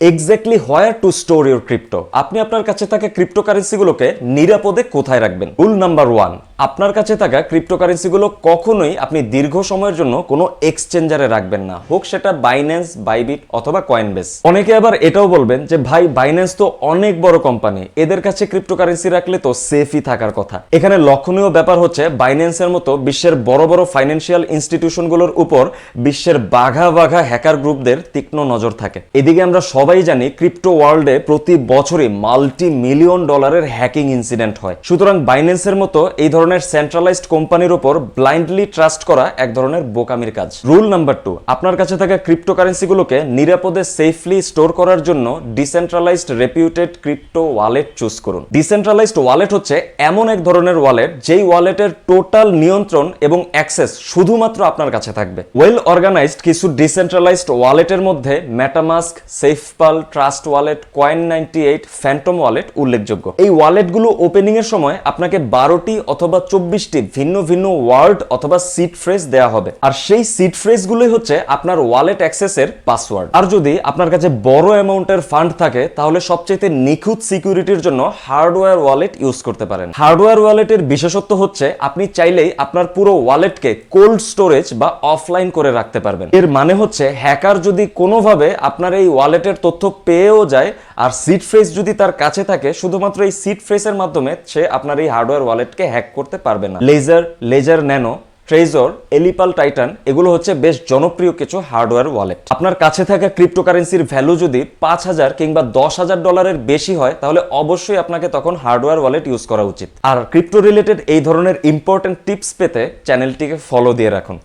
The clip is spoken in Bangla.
Exactly where two store your crypto. আপনি আপনার কাছে থাকা ক্রিপ্টোকারেন্সিগুলোকে নিরাপদে কোথায় রাখবেন? রুল নাম্বার 1, আপনার কাছে থাকা ক্রিপ্টোকারেন্সিগুলো কখনোই আপনি দীর্ঘ সময়ের জন্য কোনো এক্সচেঞ্জারে রাখবেন না, হোক সেটা বাইন্যান্স, বাইবিট অথবা কয়েনবেস। অনেকে আবার এটাও বলবেন যে ভাই, বাইন্যান্স তো অনেক বড় কোম্পানি, এদের কাছে ক্রিপ্টোকারেন্সি রাখলে তো সেফই থাকার কথা। এখানে লক্ষণীয় ব্যাপার হচ্ছে বাইন্যান্সের মতো বিশ্বের বড় বড় ফাইন্যান্সিয়াল ইনস্টিটিউশনগুলোর উপর বিশ্বের বাঘা বাঘা হ্যাকার গ্রুপদের তীক্ষ্ণ নজর থাকে। এদিকে আমরা সবাই জানি ক্রিপ্টো ওয়ার্ল্ডে প্রতি বছরই মাল্টি মিলিয়ন ডলারের হ্যাকিং ইনসিডেন্ট হয়। সুতরাং বাইন্যান্সের মতো এই ধরনের সেন্ট্রালাইজড কোম্পানির উপর ব্লাইন্ডলি ট্রাস্ট করা এক ধরনের বোকামির কাজ। রুল নাম্বার 2, আপনার কাছে থাকা ক্রিপ্টোকারেন্সিগুলোকে নিরাপদে সেফলি স্টোর করার জন্য decentralised reputed crypto wallet choose করুন। ডিসেন্ট্রালাইজড ওয়ালেট হচ্ছে এমন এক ধরনের ওয়ালেট যেই ওয়ালেটের টোটাল নিয়ন্ত্রণ এবং অ্যাক্সেস শুধুমাত্র আপনার কাছে থাকবে। ওয়েল অর্গানাইজড কিছু ডিসেন্ট্রালাইজড ওয়ালেটের মধ্যে মেটামাস্ক, সেফপাল, ট্রাস্ট ওয়ালেট, কয়েন98, ফ্যান্টম ওয়ালেট উল্লেখযোগ্য। এই ওয়ালেটগুলো ওপেনিং এর সময় আপনাকে 12টি অথবা 24টি ভিন্ন ভিন্ন ওয়ার্ড অথবা সিড ফ্রেজ দেয়া হবে, আর সেই সিড ফ্রেজগুলোই হচ্ছে আপনার ওয়ালেট অ্যাক্সেসের পাসওয়ার্ড। আর যদি আপনার কাছে বড় অ্যামাউন্টের ফান্ড থাকে তাহলে সবচেয়ে নিখুঁত সিকিউরিটির জন্য হার্ডওয়্যার ওয়ালেট ইউজ করতে পারেন। হার্ডওয়্যার ওয়ালেটের বিশেষত্ব হচ্ছে আপনি চাইলেই আপনার পুরো ওয়ালেটকে কোল্ড স্টোরেজ বা অফলাইন করে রাখতে পারবেন। এর মানে হচ্ছে হ্যাকার যদি কোনোভাবে আপনার এই ওয়ালেটের তথ্য পেয়েও যায় আর সিড ফ্রেজ যদি তার কাছে থাকে, শুধুমাত্র এই সিড ফ্রেজের মাধ্যমে সে আপনার এই হার্ডওয়্যার ওয়ালেটকে হ্যাক করতে পারবে না। লেজার ন্যানো, ট্রেজর, এলিপাল, টাইটান এগুলো হচ্ছে বেশ জনপ্রিয় কিছু হার্ডওয়্যার ওয়ালেট। আপনার কাছে থাকা ক্রিপ্টোকারেন্সির ভ্যালু যদি 5,000 কিংবা 10,000 ডলারের বেশি হয় তাহলে অবশ্যই আপনাকে তখন হার্ডওয়্যার ওয়ালেট ইউজ করা উচিত। আর ক্রিপ্টো রিলেটেড এই ধরনের ইম্পর্টেন্ট টিপস পেতে চ্যানেলটিকে ফলো দিয়ে রাখুন।